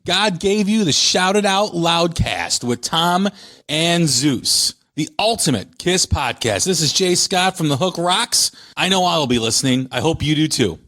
God gave you the Shout It Out Loudcast with Tom and Zeus, the ultimate Kiss podcast. This is Jay Scott from The Hook Rocks. I know I'll be listening. I hope you do too.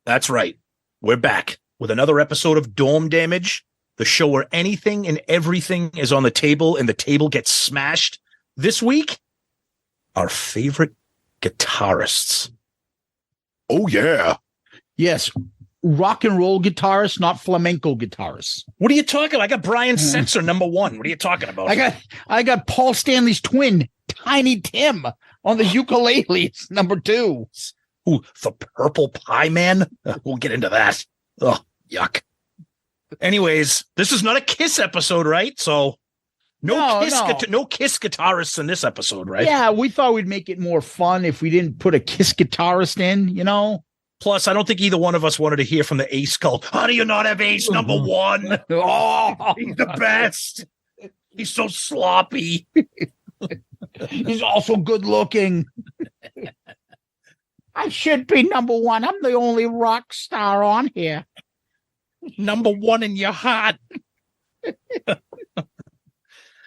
That's right. We're back with another episode of Dome Damage, the show where anything and everything is on the table and the table gets smashed. This week, our favorite guitarists. Oh, yeah. Yes. Rock and roll guitarists, not flamenco guitarists. What are you talking about? I got Brian Setzer, number one. What are you talking about? I got Paul Stanley's twin, Tiny Tim, on the ukulele. It's number two. Ooh, the Purple Pie Man. We'll get into that. Oh, yuck. Anyways, this is not a Kiss episode, right? So no Kiss guitarists in this episode, right? Yeah, we thought we'd make it more fun if we didn't put a Kiss guitarist in, you know? Plus, I don't think either one of us wanted to hear from the Ace cult. How do you not have Ace number one? Oh, he's the best. He's so sloppy. He's also good looking. I should be number one. I'm the only rock star on here. Number one in your heart.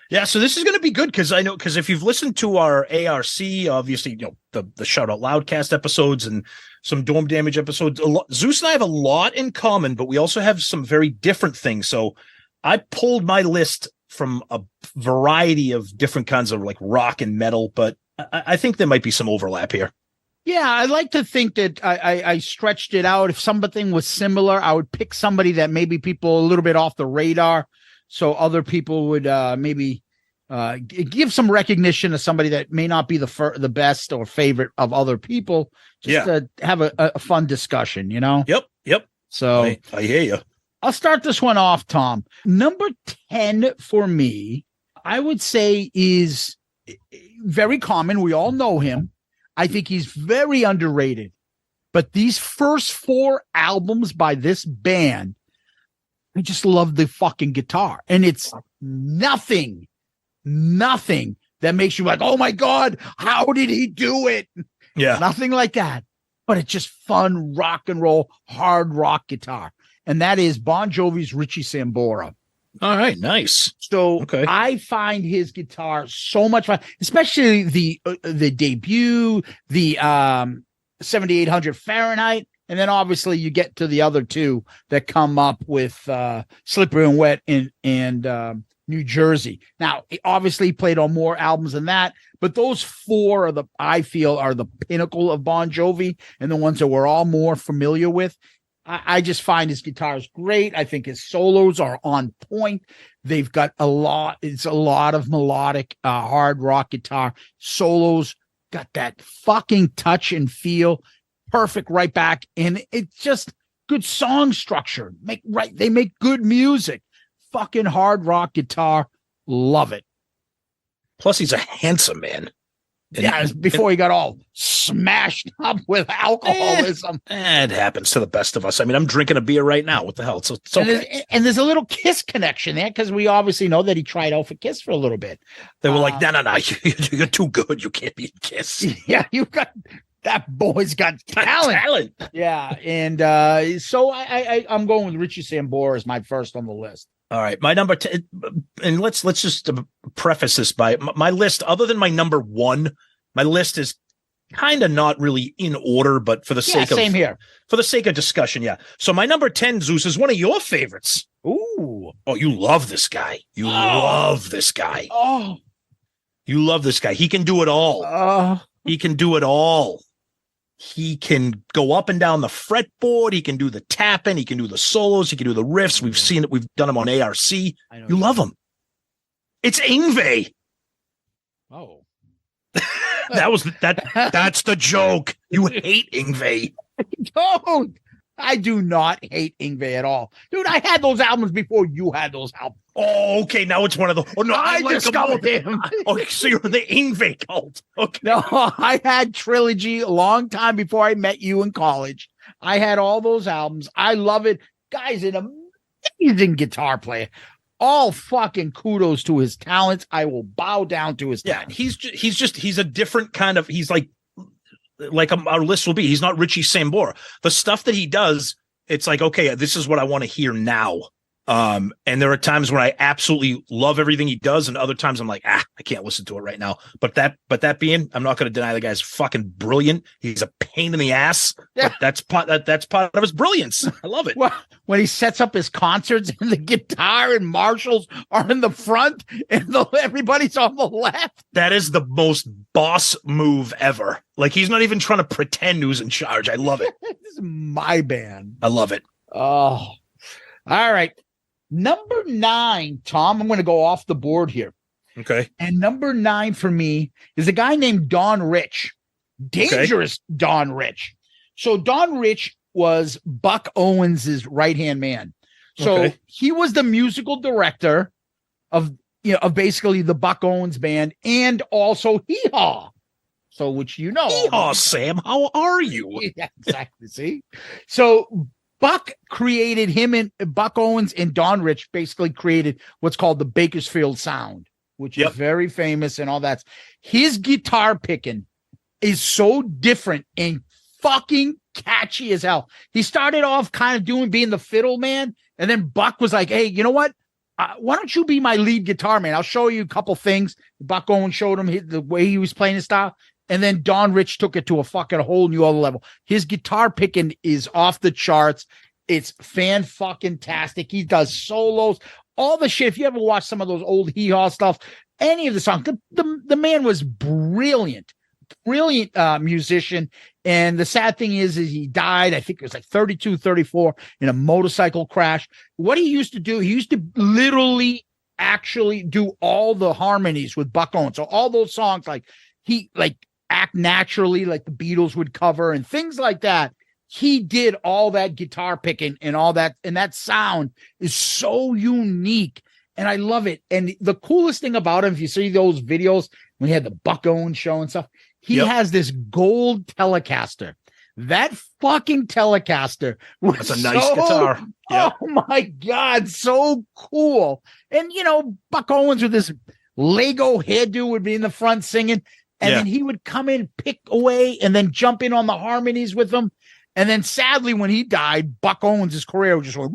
Yeah, so this is going to be good because if you've listened to our ARC, obviously, you know, the Shout Out Loudcast episodes and some Dome Damage episodes, Zeus and I have a lot in common, but we also have some very different things. So I pulled my list from a variety of different kinds of like rock and metal, but I think there might be some overlap here. Yeah, I like to think that I stretched it out. If something was similar, I would pick somebody that maybe people a little bit off the radar, so other people would maybe give some recognition to somebody that may not be the best or favorite of other people. Just to have a fun discussion, you know? Yep. So I hear you. I'll start this one off, Tom. Number 10 for me, I would say is very common. We all know him. I think he's very underrated, but these first 4 albums by this band, I just love the fucking guitar, and it's nothing that makes you like, oh my God, how did he do it? Yeah. Nothing like that, but it's just fun rock and roll, hard rock guitar. And that is Bon Jovi's Richie Sambora. All right, nice. So I find his guitar so much fun, especially the debut, the 7800 Fahrenheit, and then obviously you get to the other two that come up with Slippery and Wet and New Jersey. Now, he obviously played on more albums than that, but those 4 I feel are the pinnacle of Bon Jovi and the ones that we're all more familiar with. I just find his guitars great. I think his solos are on point. They've got it's a lot of melodic, hard rock guitar solos, got that fucking touch and feel, perfect right back. And it's just good song structure. They make good music, fucking hard rock guitar. Love it. Plus he's a handsome man. Before he got all smashed up with alcoholism. It happens to the best of us. I mean, I'm drinking a beer right now. What the hell? It's okay. And there's a little Kiss connection there because we obviously know that he tried out for Kiss for a little bit. They were like, no, you're too good. You can't be in Kiss. Yeah, that boy's got talent. Yeah, and so I'm going with Richie Sambora as my first on the list. All right, my number 10, and let's just preface this by my list. Other than my number 1, my list is kind of not really in order, but for the sake of same here, for the sake of discussion, yeah. So my number 10, Zeus, is one of your favorites. Ooh, oh, you love this guy. Love this guy. Oh, you love this guy. He can do it all. He can do it all. He can go up and down the fretboard. He can do the tapping. He can do the solos. He can do the riffs. We've seen it. We've done him on ARC. You love him. It's Yngwie. Oh, that's the joke. You hate Yngwie. Don't. I do not hate Yngwie at all. Dude, I had those albums before you had those albums. Oh, okay. Now it's one of the. Oh no, I discovered him. Oh, so you're the Yngwie cult. Okay. No, I had Trilogy a long time before I met you in college. I had all those albums. I love it. Guy's an amazing guitar player. All fucking kudos to his talents. I will bow down to his talents. He's a different kind of. He's like our list will be. He's not Richie Sambora. The stuff that he does, it's like, okay, this is what I want to hear now. And there are times when I absolutely love everything he does, and other times I'm like, I can't listen to it right now. But that being, I'm not going to deny the guy's fucking brilliant. He's a pain in the ass. Yeah. That's part of his brilliance. I love it. Well, when he sets up his concerts and the guitar and Marshalls are in the front and everybody's on the left. That is the most boss move ever. Like, he's not even trying to pretend who's in charge. I love it. This is my band. I love it. Oh, all right. Number 9, Tom, I'm going to go off the board here. Okay. And number 9 for me is a guy named Don Rich. Dangerous Don Rich. So Don Rich was Buck Owens' right-hand man. So he was the musical director of basically the Buck Owens band and also Hee Haw. So which Hee Haw, Sam, how are you? Yeah, exactly. See? So Buck created him, and Buck Owens and Don Rich basically created what's called the Bakersfield sound, which is very famous and all that. His guitar picking is so different and fucking catchy as hell. He started off kind of being the fiddle man, and then Buck was like, hey, you know what? Why don't you be my lead guitar man? I'll show you a couple things. Buck Owens showed him the way he was playing his style. And then Don Rich took it to a fucking whole new other level. His guitar picking is off the charts. It's fan-fucking-tastic. He does solos, all the shit. If you ever watch some of those old Hee Haw stuff, any of the songs, the man was brilliant musician. And the sad thing is he died, I think it was like 32, 34 in a motorcycle crash. What he used to do, he used to literally actually do all the harmonies with Buck Owens. So all those songs, Act Naturally, like the Beatles would cover and things like that. He did all that guitar picking and all that, and that sound is so unique, and I love it. And the coolest thing about him, if you see those videos when he had the Buck Owens show and stuff, he has this gold Telecaster. That fucking Telecaster was a nice guitar. Yep. Oh my God, so cool. And Buck Owens with this Lego hairdo would be in the front singing. And then he would come in, pick away, and then jump in on the harmonies with them. And then sadly, when he died, Buck Owens' career just went,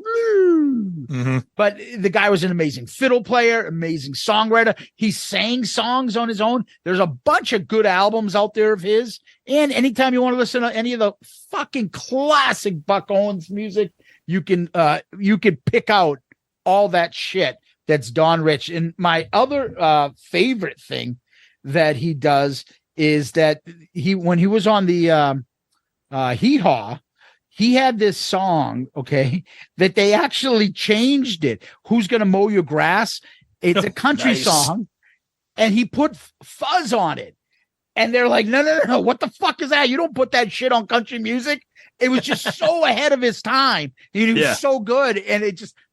But the guy was an amazing fiddle player, amazing songwriter. He sang songs on his own. There's a bunch of good albums out there of his. And anytime you want to listen to any of the fucking classic Buck Owens music, you can pick out all that shit that's Don Rich. And my other favorite thing that he does is that when he was on the Hee Haw, he had this song, that they actually changed it. Who's Gonna Mow Your Grass? It's a country song, and he put fuzz on it. And they're like, no, what the fuck is that? You don't put that shit on country music. It was just so ahead of his time. He was so good. And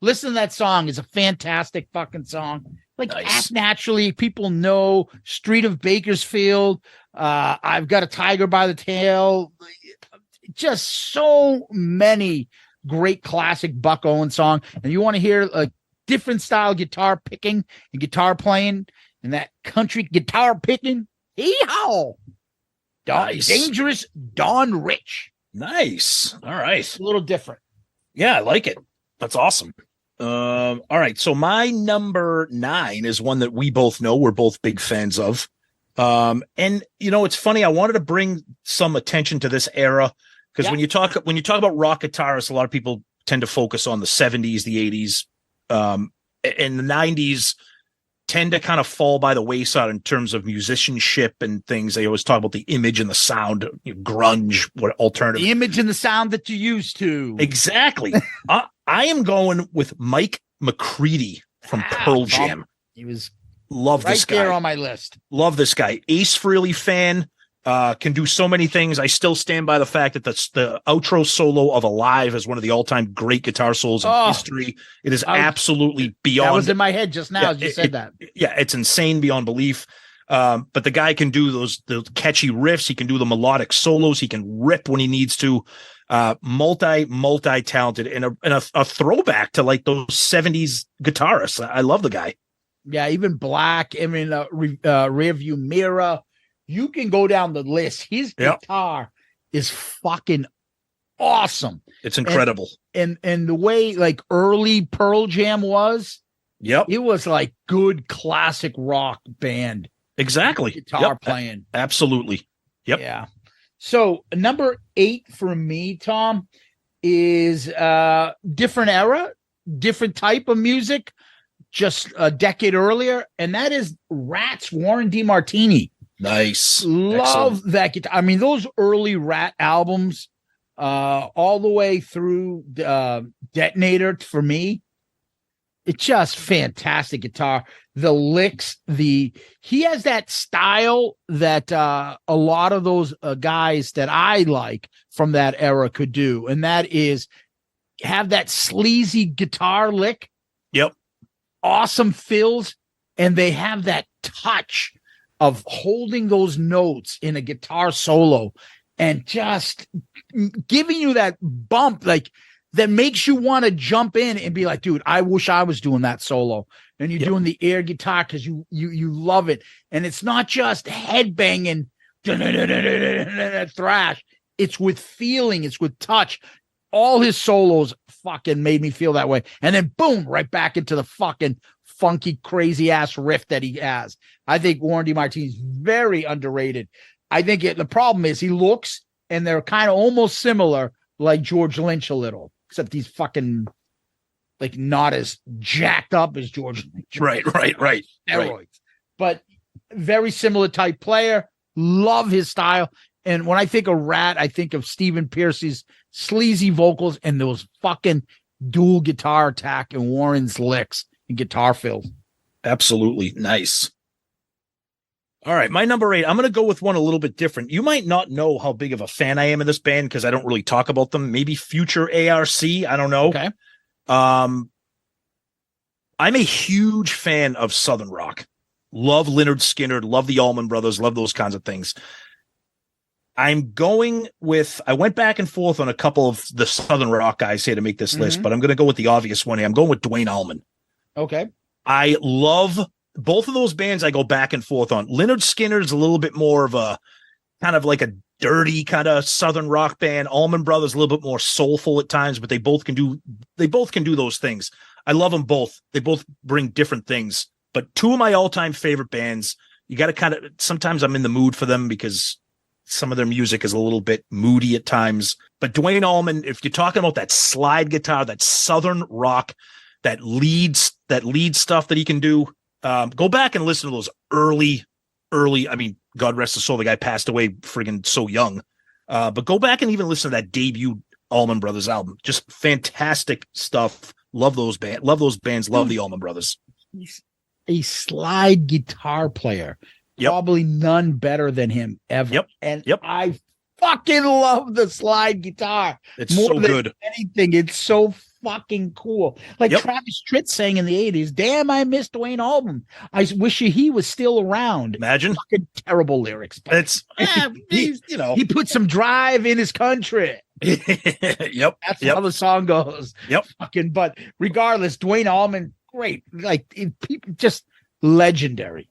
listen to that song. It's a fantastic fucking song. Act Naturally, people know. Street of Bakersfield, I've Got a Tiger by the Tail. Just so many great classic Buck Owens songs. And you want to hear a different style guitar picking and guitar playing and that country guitar picking? Hee-haw! Nice. Dangerous Don Rich. Nice. All right. A little different. Yeah, I like it. That's awesome. All right. So my number 9 is one that we both know. We're both big fans of. And it's funny. I wanted to bring some attention to this era because when you talk about rock guitarists, a lot of people tend to focus on the 70s, the 80s, and the 90s. tend to kind of fall by the wayside in terms of musicianship and things. They always talk about the image and the sound, grunge, what alternative. The image and the sound that you used to. Exactly. I am going with Mike McCready from Pearl Jam. He was Love this guy. Right there on my list. Love this guy. Ace Frehley fan. Can do so many things. I still stand by the fact that the outro solo of Alive is one of the all-time great guitar solos in history. It is absolutely beyond. That was in my head just now as you said that. Yeah, it's insane beyond belief. But the guy can do the catchy riffs. He can do the melodic solos. He can rip when he needs to. Multi-talented and a throwback to like those 70s guitarists. I love the guy. Yeah, even Black. I mean, Rear View Mirror. You can go down the list. His guitar is fucking awesome. It's incredible. And the way like early Pearl Jam was, it was like good classic rock band. Exactly. Guitar playing. Absolutely. Yep. Yeah. So number 8 for me, Tom, is different era, different type of music, just a decade earlier, and that is Rat's Warren DeMartini. Nice. Love that guitar. I mean, those early Rat albums, all the way through Detonator for me, it's just fantastic guitar. The licks, he has that style that a lot of those guys that I like from that era could do, and that is have that sleazy guitar lick. Yep. Awesome fills, and they have that touch of holding those notes in a guitar solo and just giving you that bump, like that makes you want to jump in and be like, dude, I wish I was doing that solo. And you're doing the air guitar because you love it. And it's not just headbanging thrash. It's with feeling. It's with touch. All his solos fucking made me feel that way. And then boom, right back into the fucking funky, crazy ass riff that he has. I think Warren DeMartini is very underrated. I think the problem is he looks and they're kind of almost similar, like George Lynch a little, except he's fucking like not as jacked up as George Lynch. Right. Steroids. But very similar type player. Love his style. And when I think of Rat, I think of Stephen Pearcy's sleazy vocals and those fucking dual guitar attack and Warren's licks and guitar fills. Absolutely. Nice. All right. My number 8, I'm going to go with one a little bit different. You might not know how big of a fan I am of this band because I don't really talk about them. Maybe future ARC. I don't know. Okay. I'm a huge fan of Southern rock. Love Lynyrd Skynyrd, love the Allman Brothers, love those kinds of things. I went back and forth on a couple of the Southern rock guys here to make this list, but I'm going to go with the obvious one here. I'm going with Duane Allman. Okay. I love both of those bands. I go back and forth on. Lynyrd Skynyrd's a little bit more of a kind of like a dirty kind of Southern rock band. Allman Brothers a little bit more soulful at times, but they both can do those things. I love them both. They both bring different things, but two of my all-time favorite bands, you got to sometimes I'm in the mood for them because some of their music is a little bit moody at times, but Duane Allman, if you're talking about that slide guitar, that Southern rock, that lead stuff that he can do, go back and listen to those early, I mean, God rest his soul, the guy passed away friggin' so young. But go back and even listen to that debut Allman Brothers album. Just fantastic stuff. Love those bands. Love the Allman Brothers. He's a slide guitar player. Probably none better than him ever. I fucking love the slide guitar. It's more so than good. Anything. It's so fucking cool. Like Travis Tritt sang in the 80s, damn, I miss Duane Allman. I wish he was still around. Imagine. Fucking terrible lyrics. It's he put some drive in his country. That's how the song goes. Fucking, but regardless, Duane Allman, great. Like people just legendary.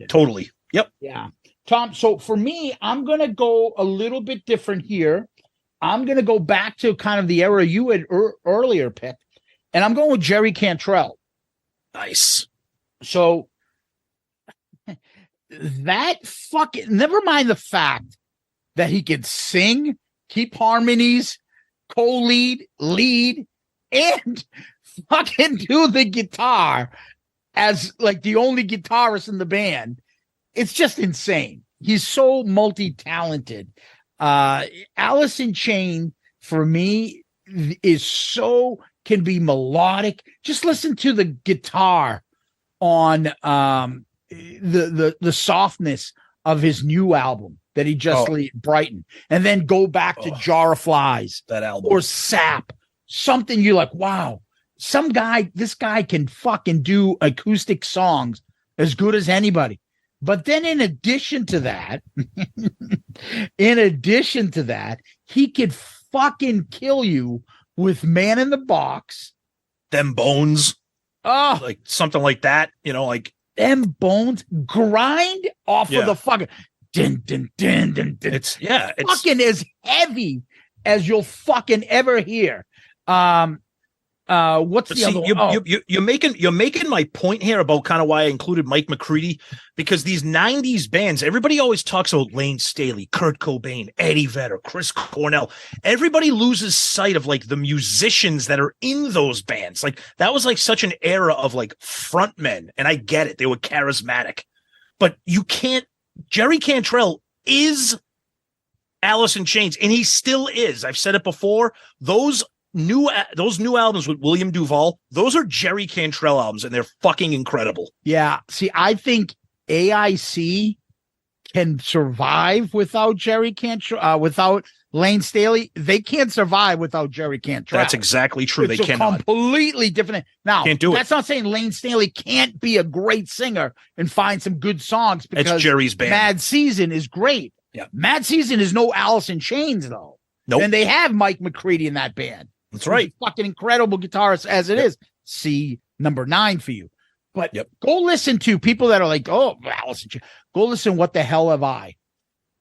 Totally. Yeah. Tom, so for me, I'm going to go a little bit different here. I'm going to go back to kind of the era you had earlier picked, and I'm going with Jerry Cantrell. Nice. So that fucking, never mind the fact that he could sing, keep harmonies, co-lead, lead, and fucking do the guitar. as like the only guitarist in the band. It's just insane. He's so multi-talented. Alice in Chains for me can be melodic. Just listen to the guitar on the softness of his new album that he just Brighton, and then go back to Jar of Flies, that album, or Sap, something you're like, wow, this guy can fucking do acoustic songs as good as anybody. But then in addition to that, he could fucking kill you with Man in the Box, Them Bones, like something like that, like Them Bones, Grind off of the fucking din, din, din, din, din. It's fucking as heavy as you'll fucking ever hear. What's the other one? You're making my point here about kind of why I included Mike McCready, because these 90s bands, everybody always talks about Lane Staley, Kurt Cobain, Eddie Vedder, Chris Cornell. Everybody loses sight of like the musicians that are in those bands. Like that was like such an era of like frontmen, and I get it, they were charismatic, but Jerry Cantrell is Alice in Chains, and he still is. I've said it before. Those new albums with William Duvall, those are Jerry Cantrell albums, and they're fucking incredible. Yeah. See, I think AIC can survive without Jerry Cantrell, without Lane Staley. They can't survive without Jerry Cantrell. That's exactly true. It's they cannot. Completely different. Now, can't do that's not saying Lane Staley can't be a great singer and find some good songs, because it's Jerry's band. Mad Season is great. Yeah. Mad Season is no Alice in Chains, though. Nope. And they have Mike McCready in that band. That's right. Fucking incredible guitarist as it is. See number 9 for you. But go listen to people that are like, oh, Alice in Chains. Go listen, What the Hell Have I?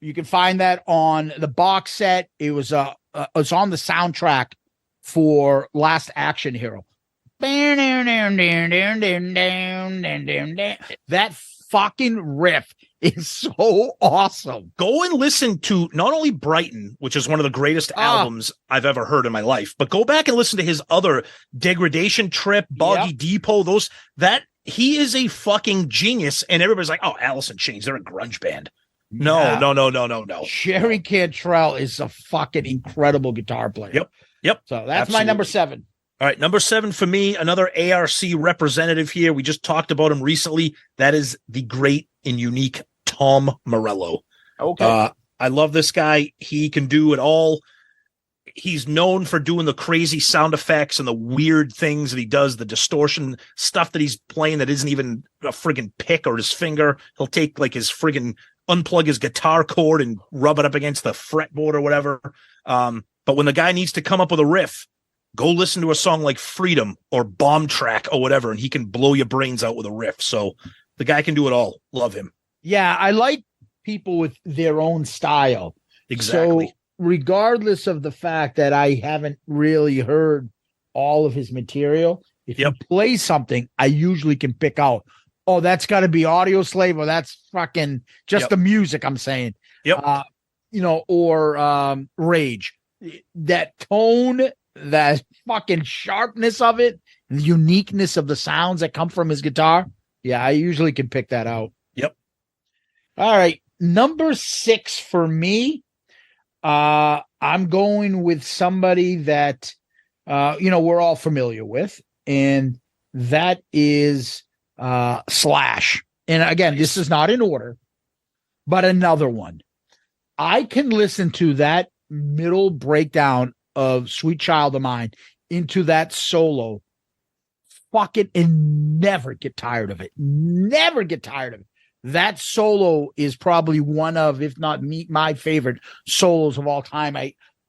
You can find that on the box set. It was on the soundtrack for Last Action Hero. That fucking riff is so awesome. Go and listen to not only Brighton, which is one of the greatest albums I've ever heard in my life, but go back and listen to his other Degradation Trip, Boggy Depot, he is a fucking genius. And everybody's like, oh, Alice in Chains, they're a grunge band. No. Jerry Cantrell is a fucking incredible guitar player. Yep. So that's my number 7. All right, number 7 for me, another ARC representative here. We just talked about him recently. That is the great and unique Tom Morello. Okay. I love this guy. He can do it all. He's known for doing the crazy sound effects and the weird things that he does, the distortion stuff that he's playing that isn't even a friggin' pick or his finger. He'll take like his friggin' unplug his guitar cord and rub it up against the fretboard or whatever. But when the guy needs to come up with a riff, go listen to a song like Freedom or Bomb Track or whatever, and he can blow your brains out with a riff. So the guy can do it all. Love him. Yeah, I like people with their own style. Exactly. So regardless of the fact that I haven't really heard all of his material, if you play something, I usually can pick out, oh, that's got to be Audio Slave, or that's fucking just the music, I'm saying. Or Rage. That tone, that fucking sharpness of it, the uniqueness of the sounds that come from his guitar. Yeah, I usually can pick that out. Yep. All right. Number 6 for me. I'm going with somebody that, we're all familiar with, and that is Slash. And again, this is not in order, but another one. I can listen to that middle breakdown of Sweet Child of Mine into that solo fucking and never get tired of it. Never get tired of it. That solo is probably one of, if not my favorite solos of all time.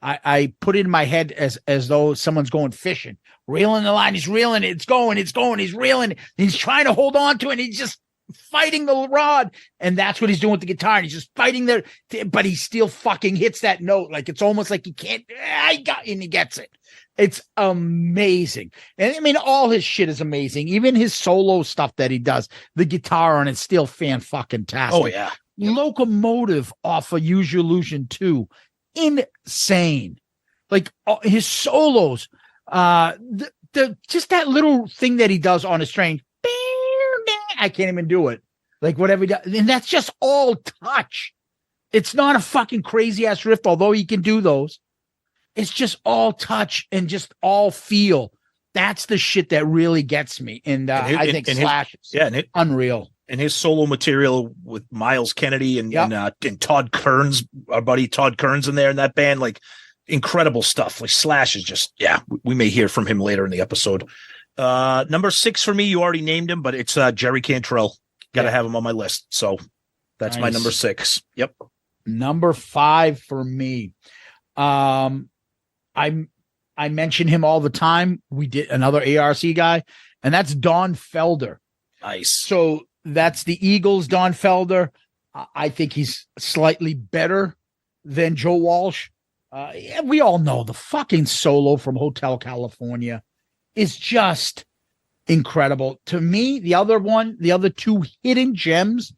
I put it in my head as though someone's going fishing, reeling the line. He's reeling it. It's going. He's reeling it. He's trying to hold on to it. And he's just fighting the rod. And that's what he's doing with the guitar. And he's just fighting there, but he still fucking hits that note. Like it's almost like he can't, and he gets it. It's amazing. And I mean, all his shit is amazing. Even his solo stuff that he does, the guitar on it's still fan-fucking-tastic. Oh, yeah. Locomotive off of Use Your Illusion 2. Insane. Like his solos, just that little thing that he does on a string. I can't even do it. Like whatever he does. And that's just all touch. It's not a fucking crazy ass riff, although he can do those. It's just all touch and just all feel. That's the shit that really gets me. And I think Slash is unreal. And his solo material with Miles Kennedy and Todd Kearns, our buddy Todd Kearns in there in that band, like incredible stuff. Like Slash is just, we may hear from him later in the episode. Number 6 for me, you already named him, but it's Jerry Cantrell. Got to have him on my list. So that's my number 6. Yep. Number 5 for me. I mention him all the time. We did another ARC guy, and that's Don Felder. Nice. So that's the Eagles, Don Felder. I think he's slightly better than Joe Walsh. We all know the fucking solo from Hotel California is just incredible. To me, the other two hidden gems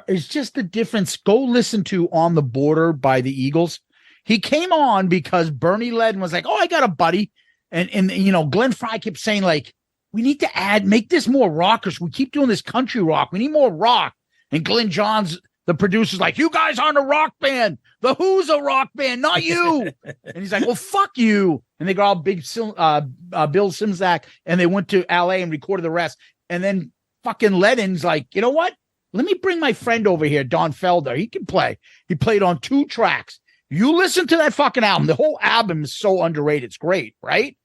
is just the difference. Go listen to On the Border by the Eagles. He came on because Bernie Ledden was like, oh, I got a buddy. And Glenn Fry kept saying, like, we need to make this more rockers. We keep doing this country rock. We need more rock. And Glenn Johns, the producer's like, you guys aren't a rock band. The Who's a rock band, not you. And he's like, well, fuck you. And they got all big Bill Simzak, and they went to L.A. and recorded the rest. And then fucking Ledden's like, you know what? Let me bring my friend over here, Don Felder. He can play. He played on 2 tracks. You listen to that fucking album. The whole album is so underrated. It's great, right?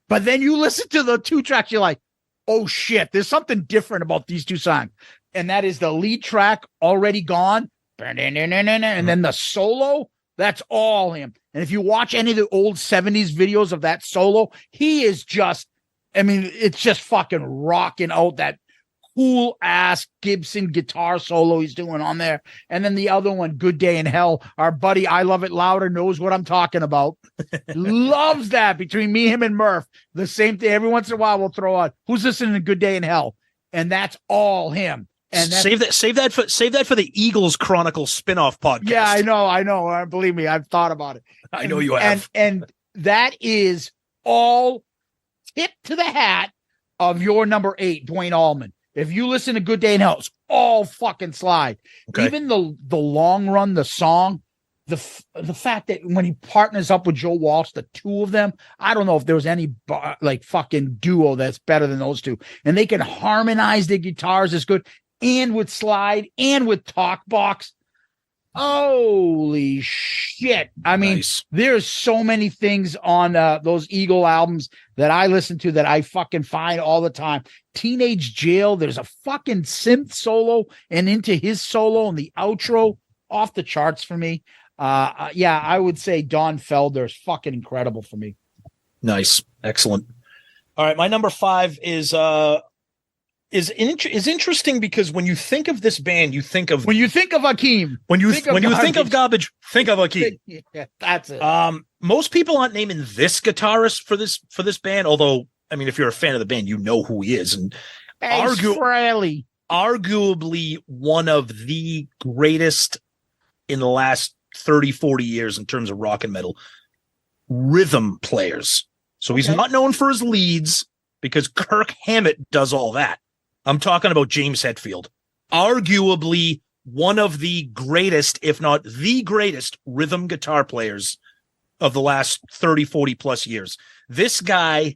But then you listen to the 2 tracks, you're like, oh shit, there's something different about these 2 songs. And that is the lead track, Already Gone. And then the solo, that's all him. And if you watch any of the old 70s videos of that solo, he is just, it's just fucking rocking out that cool ass Gibson guitar solo he's doing on there. And then the other one, Good Day in Hell, our buddy I Love It Louder knows what I'm talking about. Loves that. Between me, him, and Murph, the same thing. Every once in a while we'll throw out who's listening to Good Day in Hell, and that's all him. And save that for the Eagles Chronicles spin-off podcast. Yeah, I know. Believe me, I've thought about it. I know you have. And that is all tip to the hat of your number 8, Dwayne Allman. If you listen to Good Day in Hell, it's all fucking slide. Okay. Even the long run, the song, the fact that when he partners up with Joe Walsh, the 2 of them, I don't know if there was any like fucking duo that's better than those 2. And they can harmonize their guitars as good, and with slide and with talk box. Holy shit. Nice. There's so many things on those Eagle albums that I listen to that I fucking find all the time. Teenage Jail, there's a fucking synth solo and into his solo and the outro, off the charts for me. I would say Don Felder is fucking incredible for me. Nice. Excellent. All right. My number 5 is interesting because when you think of this band, you think of Hakeem. When you think of garbage, think of Hakeem. Yeah, that's it. Most people aren't naming this guitarist for this band, although if you're a fan of the band, you know who he is, and arguably one of the greatest in the last 30, 40 years in terms of rock and metal rhythm players. So he's not known for his leads because Kirk Hammett does all that. I'm talking about James Hetfield, arguably one of the greatest, if not the greatest, rhythm guitar players of the last 30, 40 plus years. This guy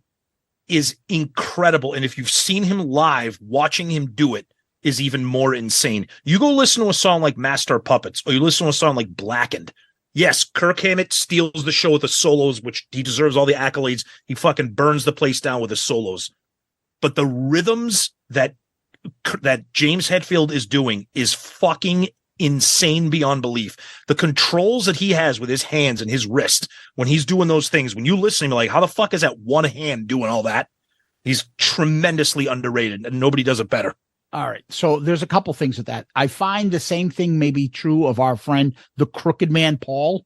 is incredible. And if you've seen him live, watching him do it is even more insane. You go listen to a song like Master of Puppets, or you listen to a song like Blackened. Yes, Kirk Hammett steals the show with the solos, which he deserves all the accolades. He fucking burns the place down with his solos. But the rhythms that James Hetfield is doing is fucking insane beyond belief. The controls that he has with his hands and his wrist when he's doing those things, when you listen, you're like, how the fuck is that one hand doing all that? He's tremendously underrated, and nobody does it better. All right. So there's a couple things with that. I find the same thing may be true of our friend, the Crooked Man Paul,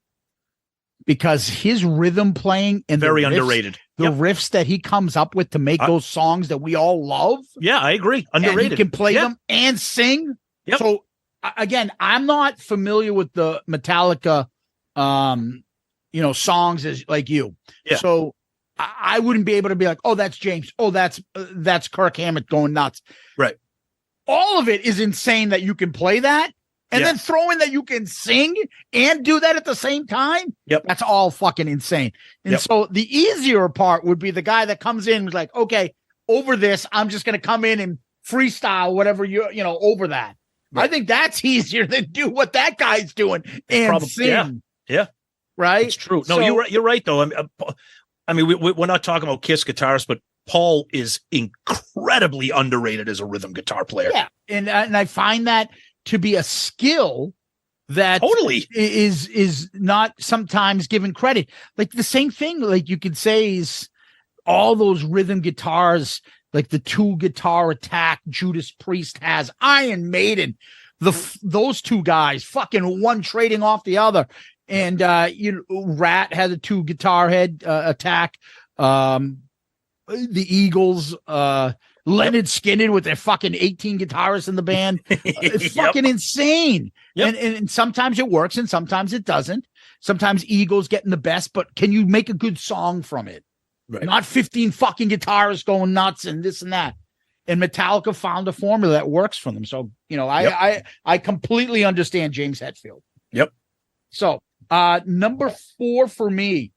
because his rhythm playing and very underrated. The riffs that he comes up with to make those songs that we all love. Yeah, I agree. Underrated. And he can play them and sing. Yep. So again, I'm not familiar with the Metallica, songs as like you. Yeah. So I wouldn't be able to be like, oh, that's James. Oh, that's Kirk Hammett going nuts. Right. all of it is insane that you can play that. And then throw in that you can sing and do that at the same time. Yep. That's all fucking insane. And so the easier part would be the guy that comes in and was like, okay, over this, I'm just going to come in and freestyle whatever over that. Right. I think that's easier than do what that guy's doing and sing. Yeah. Right. It's true. No, you're right though. I mean, we're not talking about Kiss guitarists, but Paul is incredibly underrated as a rhythm guitar player. Yeah. And I find that to be a skill that totally is not sometimes given credit. Like the same thing, like you could say is all those rhythm guitars, like the 2-guitar attack Judas Priest has, Iron Maiden, those two guys, fucking one trading off the other. And Rat had a 2-guitar head attack. The Eagles, Leonard Skinner with their fucking 18 guitarists in the band. It's fucking insane. Yep. And sometimes it works and sometimes it doesn't. Sometimes Eagles getting the best, but can you make a good song from it? Right. Not 15 fucking guitarists going nuts and this and that. And Metallica found a formula that works for them. So, I completely understand James Hetfield. Yep. So, number 4 for me,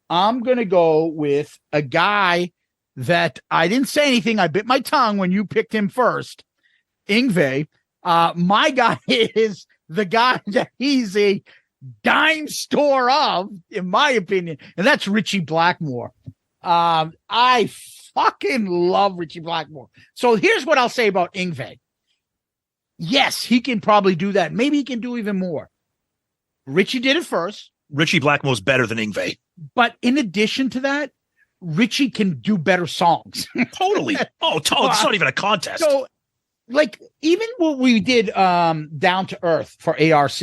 I'm going to go with a guy that I didn't say anything. I bit my tongue when you picked him first. Yngwie. My guy is the guy that he's a dime store of, in my opinion, and that's Richie Blackmore. I fucking love Richie Blackmore. So here's what I'll say about Yngwie. Yes, he can probably do that. Maybe he can do even more. Richie did it first. Richie Blackmore's better than Yngwie. But in addition to that, Richie can do better songs. Totally. It's not even a contest. So, like, even what we did Down to Earth for ARC.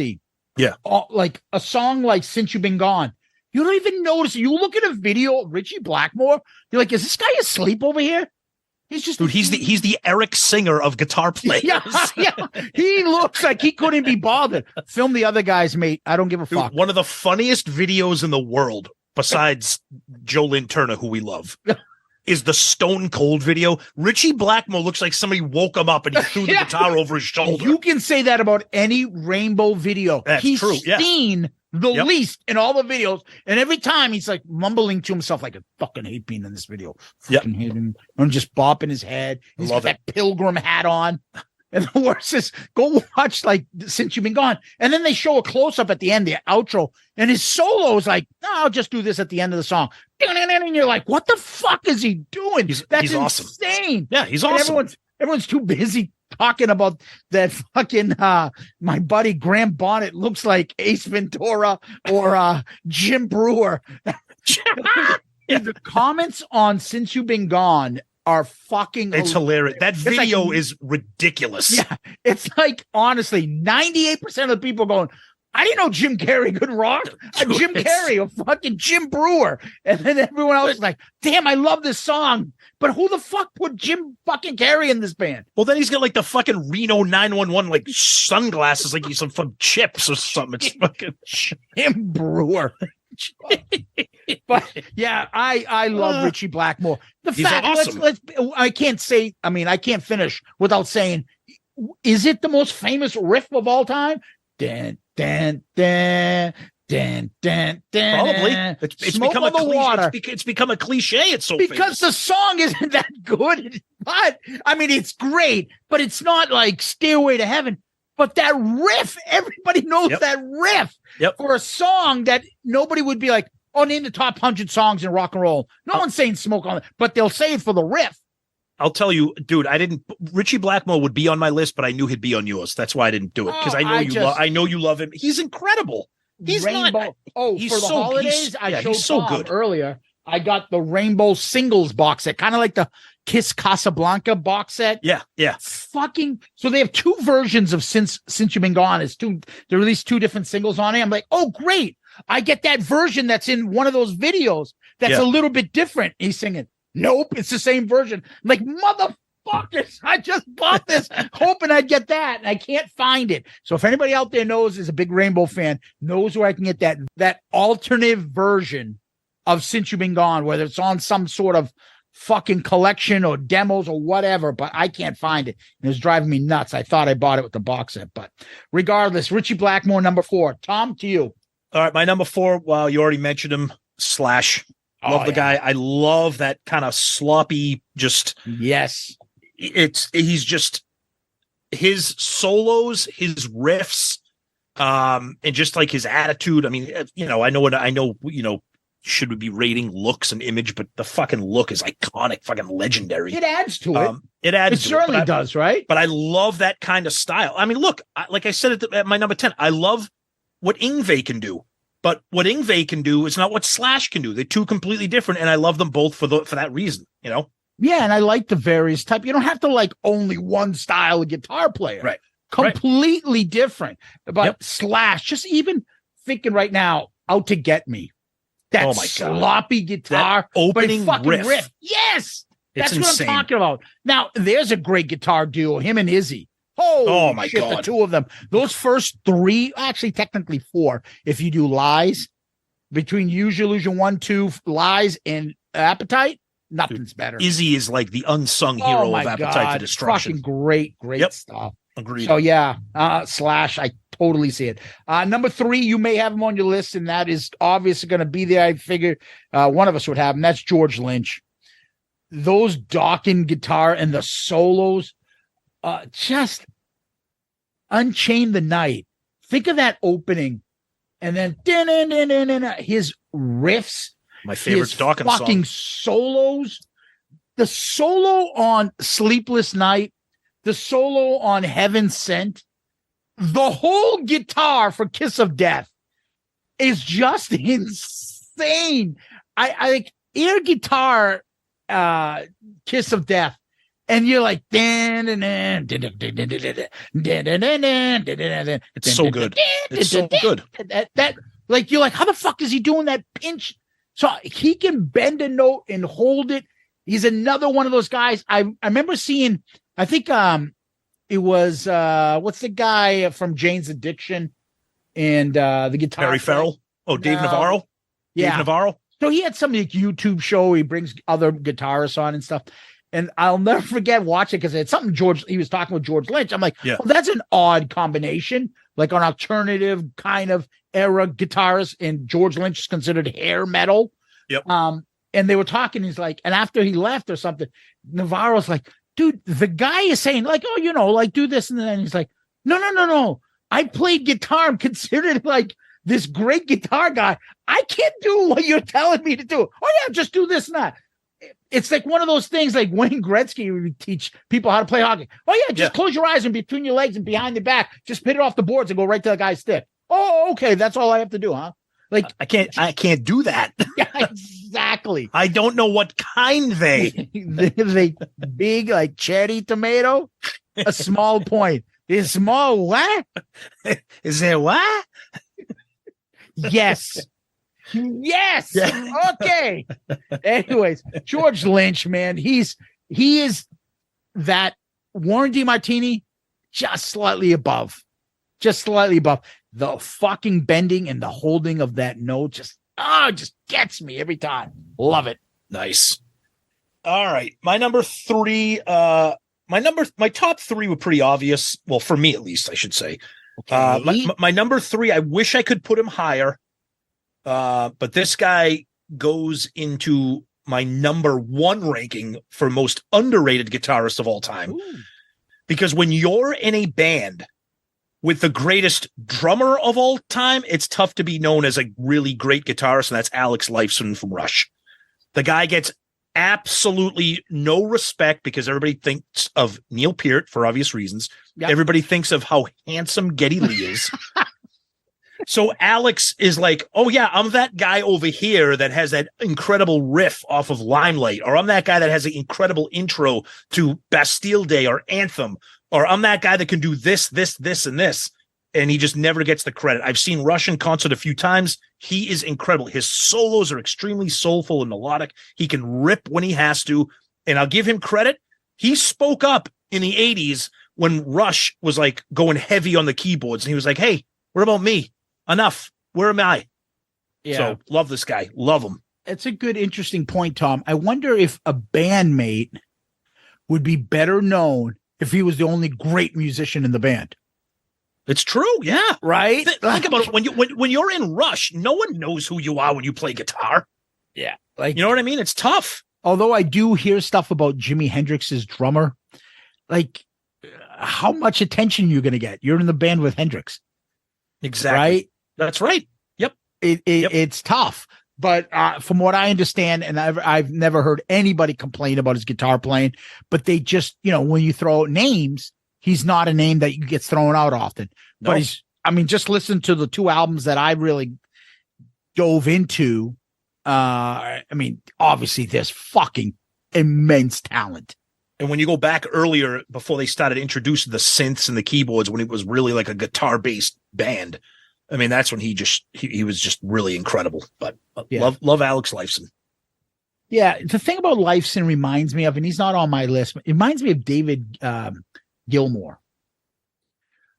Yeah. Like a song like Since You've Been Gone. You don't even notice it. You look at a video of Richie Blackmore, you're like, is this guy asleep over here? He's just he's the Eric Singer of guitar players. Yeah. He looks like he couldn't be bothered. Film the other guys, mate. I don't give a fuck. One of the funniest videos in the world, besides Joe Lynn Turner, who we love, is the Stone Cold video. Richie Blackmore looks like somebody woke him up and he threw the guitar over his shoulder. You can say that about any Rainbow video. That's He's true. seen the least in all the videos, and every time he's like mumbling to himself like, I fucking hate being in this video. Fucking hate him. I'm just bopping his head. He's got that pilgrim hat on. And the worst is, go watch like Since You've Been Gone, and then they show a close-up at the end, the outro, and his solo is like, no, I'll just do this at the end of the song. And you're like, what the fuck is he doing? That's awesome. Insane. Yeah, he's awesome. And everyone's too busy talking about that fucking my buddy Graham Bonnet looks like Ace Ventura or Jim Brewer. The comments on Since You've Been Gone are fucking hilarious. That video is ridiculous. Yeah, it's like, honestly, 98% of the people going, I didn't know Jim Carrey could rock. Jim Carrey or fucking Jim Brewer. And then everyone else is like, damn, I love this song. But who the fuck put Jim fucking Carrey in this band? Well, then he's got like the fucking Reno 911 like sunglasses, like he's some from Chips or something. It's fucking Jim Brewer. But yeah, I love Richie Blackmore. The fact, awesome. I can't finish without saying, is it the most famous riff of all time? Dan, dan, dan, dan, dan, dan. Probably. It's become a cliche. It's become a cliche. It's so because the song isn't that good. But I mean, it's great, but it's not like Stairway to Heaven. But that riff, everybody knows that riff for a song that nobody would be like, oh, name the top 100 songs in rock and roll. No one's saying Smoke on it, but they'll say it for the riff. I'll tell you, dude, Richie Blackmore would be on my list, but I knew he'd be on yours. That's why I didn't do it. Because I know you love him. He's incredible. He's Rainbow. He's for the holidays, I showed so Bob good earlier. I got the Rainbow singles box set, kind of like the Kiss Casablanca box set. Yeah. Fucking. So they have 2 versions of Since You've Been Gone. They released 2 different singles on it. I'm like, oh, great. I get that version that's in one of those videos that's a little bit different. He's singing, nope, it's the same version. I'm like, motherfuckers, I just bought this hoping I'd get that, and I can't find it. So if anybody out there is a big Rainbow fan, knows where I can get that alternative version of Since You've Been Gone, whether it's on some sort of fucking collection or demos or whatever, but I can't find it. It was driving me nuts. I thought I bought it with the box set, but regardless, Richie Blackmore, number 4. Tom, to you. All right, my number 4. Well, you already mentioned him. Slash. Love the guy. I love that kind of sloppy. Just yes. He's just his solos, his riffs, and just like his attitude. I mean, I know. Should we be rating looks and image, but the fucking look is iconic, fucking legendary. It adds to it. It certainly does, right? But I love that kind of style. I mean, look, like I said at my number 10, I love what Yngwie can do, but what Yngwie can do is not what Slash can do. They're two completely different, and I love them both for that reason. Yeah, and I like the various type. You don't have to like only one style of guitar player, right? Completely different. But Slash, just even thinking right now, Out to Get Me. That sloppy guitar, that opening riff. Yes, that's what I'm talking about. Now, there's a great guitar duo, him and Izzy. Oh my God, the two of them. Those first 3, actually technically 4, if you do Lies, between Use Your Illusion 1, 2, Lies, and Appetite, nothing's better. Izzy is like the unsung hero of Appetite for Destruction. Fucking great stuff. Agreed. So yeah, Slash, I totally see it. Number 3, you may have him on your list, and that is obviously going to be there. I figured one of us would have him. That's George Lynch. Those Dawkins guitar and the solos, just Unchain the Night. Think of that opening, and then his riffs. My favorite Dawkins fucking solos. The solo on Sleepless Night. The solo on Heaven Sent, the whole guitar for Kiss of Death is just insane. I like air guitar, Kiss of Death, and you're like, it's so good. It's so good. That like you're like, how the fuck is he doing that pinch? So he can bend a note and hold it. He's another one of those guys. I remember seeing. I think it was what's the guy from Jane's Addiction and the guitar Harry Farrell? Oh, Dave Navarro? Yeah. Dave Navarro? So he had some like YouTube show. He brings other guitarists on and stuff. And I'll never forget watching because it's something he was talking with George Lynch. I'm like, well, that's an odd combination, like an alternative kind of era guitarist. And George Lynch is considered hair metal. Yep. And they were talking. He's like, and after he left or something, Navarro's like, dude, the guy is saying like, oh, like do this. And then he's like, no. I played guitar. I'm considered like this great guitar guy. I can't do what you're telling me to do. Oh yeah, just do this and that. It's like one of those things like Wayne Gretzky would teach people how to play hockey. Oh yeah, just close your eyes and between your legs and behind the back, just hit it off the boards and go right to the guy's stick. Oh, okay, that's all I have to do, huh? Like I can't do that. Yeah, exactly. I don't know what kind they big like cherry tomato, a small point. Is small what? Is there what? Yes. Yes. Okay. Anyways, George Lynch, man, he is that Warren DeMartini just slightly above. The fucking bending and the holding of that note just gets me every time. Love it. Nice. All right. My number 3, my top 3 were pretty obvious. Well, for me at least, I should say. Okay. My number 3, I wish I could put him higher. But this guy goes into my number 1 ranking for most underrated guitarist of all time. Ooh. Because when you're in a band with the greatest drummer of all time, it's tough to be known as a really great guitarist, and that's Alex Lifeson from Rush. The guy gets absolutely no respect because everybody thinks of Neil Peart for obvious reasons. Yep. Everybody thinks of how handsome Geddy Lee is. So Alex is like, oh yeah, I'm that guy over here that has that incredible riff off of Limelight, or I'm that guy that has an incredible intro to Bastille Day or Anthem, or I'm that guy that can do this, and this. And he just never gets the credit. I've seen Rush in concert a few times. He is incredible. His solos are extremely soulful and melodic. He can rip when he has to. And I'll give him credit. He spoke up in the 80s when Rush was like going heavy on the keyboards. And he was like, hey, what about me? Enough. Where am I? Yeah. So love this guy. Love him. It's a good, interesting point, Tom. I wonder if a bandmate would be better known if he was the only great musician in the band. It's true, yeah. Right? Think about it. When you're in Rush, no one knows who you are when you play guitar. Yeah. Like, you know what I mean? It's tough. Although I do hear stuff about Jimi Hendrix's drummer, like how much attention you're going to get. You're in the band with Hendrix. Exactly. Right? That's right. Yep. It's tough. But from what I understand, and I've never heard anybody complain about his guitar playing, but they just, when you throw out names, he's not a name that gets thrown out often. No. But just listen to the 2 albums that I really dove into. Obviously there's fucking immense talent. And when you go back earlier, before they started introducing the synths and the keyboards, when it was really like a guitar-based band, that's when he was just really incredible. But love Alex Lifeson. Yeah, the thing about Lifeson reminds me of, and he's not on my list, but it reminds me of David Gilmour.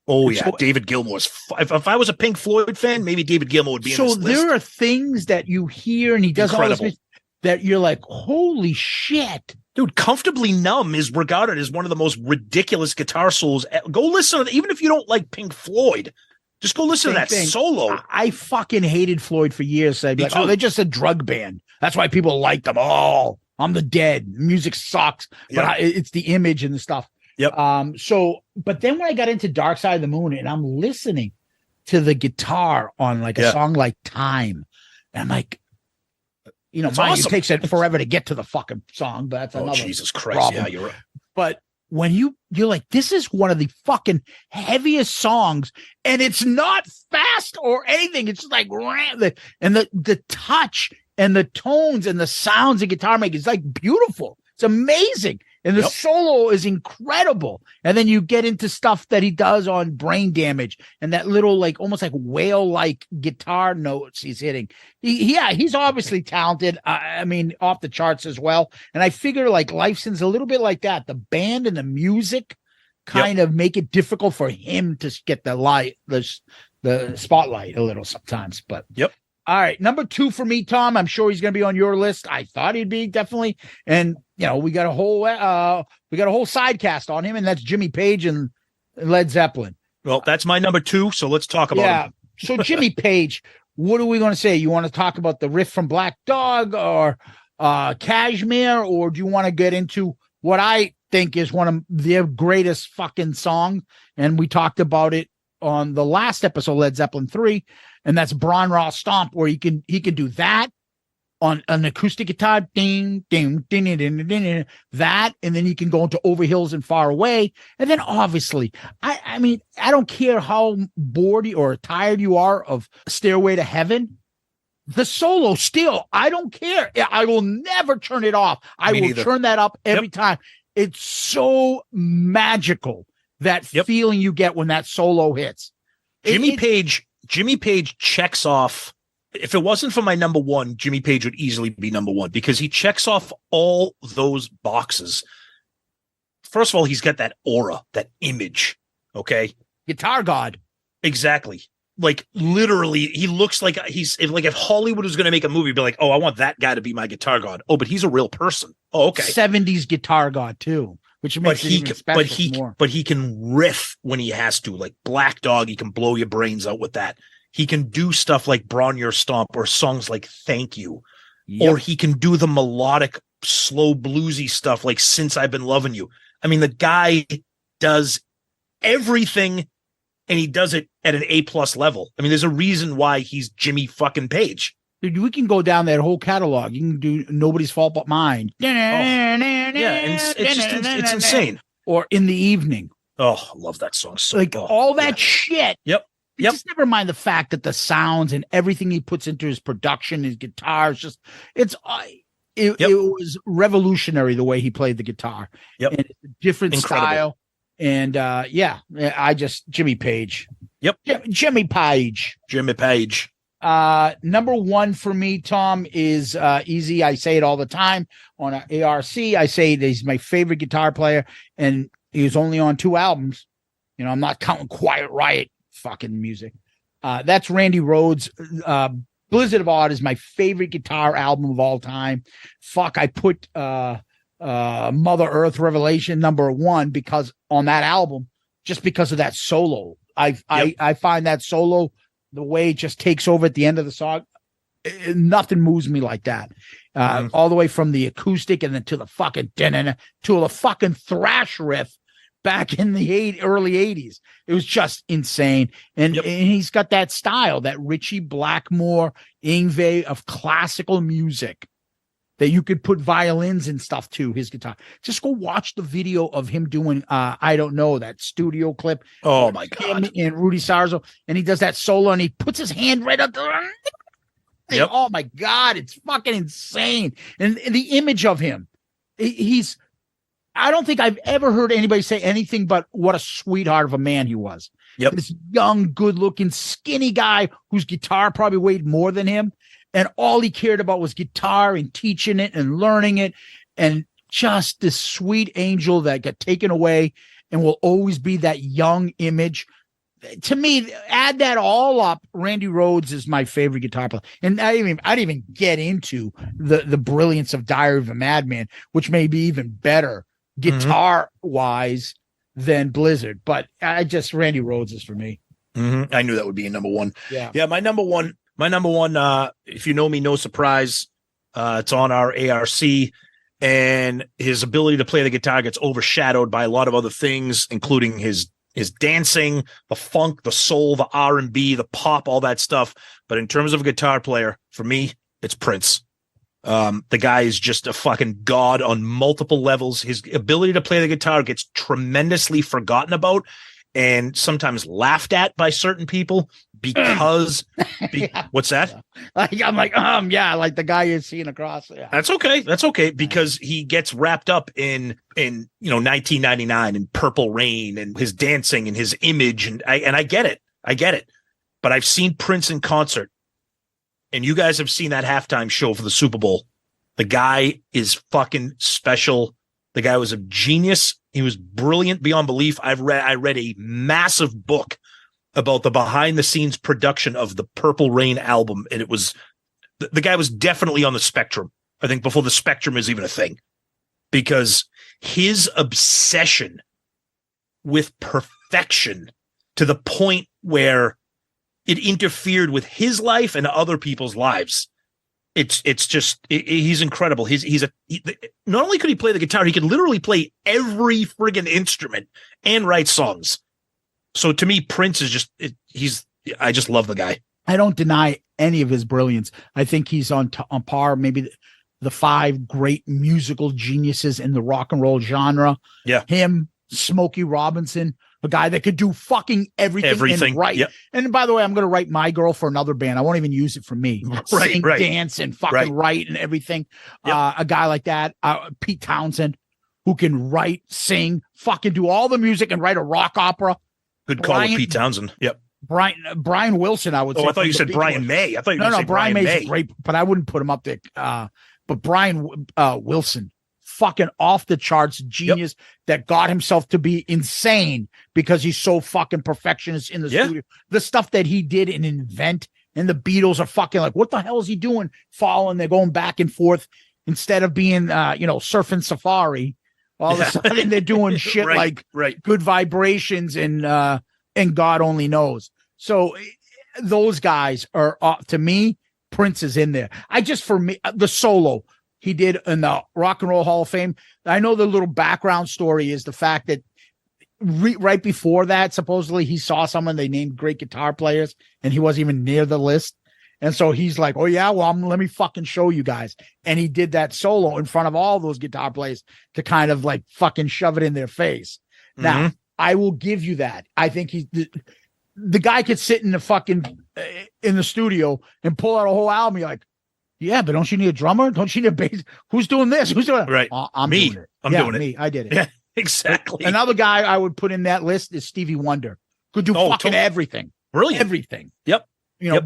Oh, yeah. David Gilmour's. If I was a Pink Floyd fan, maybe David Gilmour would be in this list. So there are things that you hear and he does all this that you're like, holy shit. Dude, Comfortably Numb is regarded as one of the most ridiculous guitar solos. Go listen to that. Even if you don't like Pink Floyd, just go listen to that solo. I fucking hated Floyd for years. I'd be like, they're just a drug band. That's why people like them. Oh, I'm the Dead. Music sucks. But it's the image and the stuff. Yep. But then when I got into Dark Side of the Moon and I'm listening to the guitar on like a song like Time, and I'm like, awesome. It takes it forever to get to the fucking song, but that's another Jesus Christ. problem. Yeah, you're right. But when you're like, this is one of the fucking heaviest songs, and it's not fast or anything. It's just like, and the touch and the tones and the sounds the guitar make is like beautiful. It's amazing. And the solo is incredible. And then you get into stuff that he does on Brain Damage and that little, like, almost like whale-like guitar notes he's hitting. He's obviously talented. Off the charts as well. And I figure like Lifeson's a little bit like that. The band and the music kind of make it difficult for him to get the spotlight a little sometimes. But all right, number 2 for me, Tom. I'm sure he's going to be on your list. I thought he'd be, definitely. And we got a whole side cast on him, and that's Jimmy Page and Led Zeppelin. Well, that's my number 2, so let's talk about him. So Jimmy Page, what are we going to say? You want to talk about the riff from Black Dog or Kashmir, or do you want to get into what I think is one of their greatest fucking songs? And we talked about it on the last episode, Led Zeppelin 3. And that's Bron Raw Stomp, where he can do that on an acoustic guitar, ding, ding, ding, ding, ding, ding, ding, that, and then you can go into Over Hills and Far Away. And then obviously, I don't care how bored or tired you are of Stairway to Heaven. The solo still, I don't care. I will never turn it off. I will turn that up every time. It's so magical, that feeling you get when that solo hits. Jimmy Page checks off. If it wasn't for my number 1, Jimmy Page would easily be number 1 because he checks off all those boxes. First of all, he's got that aura, that image. Okay. Guitar God. Exactly. Like literally, he looks like if Hollywood was going to make a movie, be like, oh, I want that guy to be my guitar god. Oh, but he's a real person. Oh, okay. 70s guitar god too. Which makes it even special but he can riff when he has to, like Black Dog. He can blow your brains out with that. He can do stuff like Bron Your Stomp or songs like Thank You, or he can do the melodic, slow bluesy stuff like Since I've Been Loving You. The guy does everything, and he does it at an A+ level. There's a reason why he's Jimmy fucking Page. Dude, we can go down that whole catalog. You can do Nobody's Fault But Mine. It's insane. Or In the Evening. Oh, I love that song. All that shit. Yep. Just never mind the fact that the sounds and everything he puts into his production, his guitars, it was revolutionary the way he played the guitar. Yep. And it's a different style. And Jimmy Page. Yep. Jimmy Page. Jimmy Page. Number 1 for me, Tom, is easy. I say it all the time on ARC. I say that he's my favorite guitar player, and he was only on 2 albums. I'm not counting Quiet Riot fucking music. That's Randy Rhoads. Blizzard of Odd is my favorite guitar album of all time. Fuck, I put Mother Earth Revelation #1 because on that album, just because of that solo. I find that solo, the way it just takes over at the end of the song, nothing moves me like that. All the way from the acoustic and then to the fucking to the fucking thrash riff back in the early 80s. It was just insane. And he's got that style, that Ritchie Blackmore, Yngwie of classical music that you could put violins and stuff to his guitar. Just go watch the video of him doing, I don't know, that studio clip. Oh my God. And Rudy Sarzo. And he does that solo and he puts his hand right up there. Yep. Oh my God, it's fucking insane. And the image of him, I don't think I've ever heard anybody say anything but what a sweetheart of a man he was. Yep. This young, good-looking, skinny guy whose guitar probably weighed more than him. And all he cared about was guitar and teaching it and learning it. And just this sweet angel that got taken away and will always be that young image. To me, add that all up, Randy Rhoads is my favorite guitar player. And I didn't even get into the brilliance of Diary of a Madman, which may be even better guitar-wise than Blizzard. But Randy Rhoads is for me. I knew that would be a #1. Yeah. My number one, if you know me, no surprise. It's on our ARC, and his ability to play the guitar gets overshadowed by a lot of other things, including his dancing, the funk, the soul, the R&B, the pop, all that stuff. But in terms of a guitar player, for me, it's Prince. The guy is just a fucking god on multiple levels. His ability to play the guitar gets tremendously forgotten about and sometimes laughed at by certain people because what's that? I'm like the guy you're seeing across. Yeah. That's okay because he gets wrapped up in 1999 and Purple Rain and his dancing and his image, and I get it. But I've seen Prince in concert, and you guys have seen that halftime show for the Super Bowl. The guy is fucking special. The guy was a genius. He was brilliant beyond belief. I read a massive book about the behind the scenes production of the Purple Rain album. And it was, the guy was definitely on the spectrum. I think before the spectrum is even a thing, because his obsession with perfection to the point where it interfered with his life and other people's lives. He's incredible. Not only could he play the guitar, he could literally play every friggin' instrument and write songs. So to me, Prince is I just love the guy. I don't deny any of his brilliance. I think he's on par, maybe the 5 great musical geniuses in the rock and roll genre. Yeah. Him, Smokey Robinson, a guy that could do fucking everything. And write. Yep. And by the way, I'm going to write My Girl for another band. I won't even use it for me. Sing, dance, and fucking write and everything. Yep. A guy like that, Pete Townsend, who can write, sing, fucking do all the music and write a rock opera. Good call with Pete Townsend. Yep. Brian Wilson, I would say. Oh, I thought you said Brian May. I thought you were going to say Brian May. May's great, but I wouldn't put him up there. But Brian Wilson, fucking off the charts genius that got himself to be insane because he's so fucking perfectionist in the studio. The stuff that he did and invent, and the Beatles are fucking like, what the hell is he doing? Following, they're going back and forth instead of being, surfing Safari. All of a sudden they're doing shit like Good Vibrations and God Only Knows. So those guys are, to me, Prince is in there. For me, the solo he did in the Rock and Roll Hall of Fame. I know the little background story is the fact that right before that, supposedly he saw someone they named great guitar players and he wasn't even near the list. And so he's like, oh yeah, well, let me fucking show you guys. And he did that solo in front of all those guitar players to kind of like fucking shove it in their face. Mm-hmm. Now, I will give you that. I think the guy could sit in the fucking in the studio and pull out a whole album. You're like, yeah, but don't you need a drummer? Don't you need a bass? Who's doing this? Who's doing it? Right. I'm doing it. I'm doing it. Me. I did it. Yeah, exactly. Another guy I would put in that list is Stevie Wonder. Could do fucking everything. Brilliant. Everything. Yep.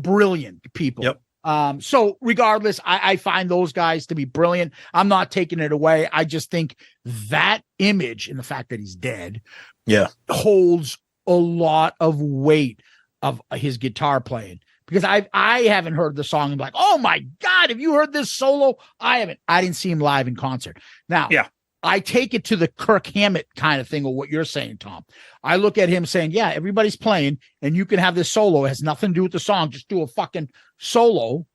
Brilliant people. Yep. So regardless, I find those guys to be brilliant. I'm not taking it away. I just think that image and the fact that he's dead holds a lot of weight of his guitar playing. because I haven't heard the song and be like, oh my God, have you heard this solo? I haven't. I didn't see him live in concert. Now, Yeah. I take it to the Kirk Hammett kind of thing of what you're saying, Tom. I look at him saying, yeah, everybody's playing and you can have this solo. It has nothing to do with the song. Just do a fucking solo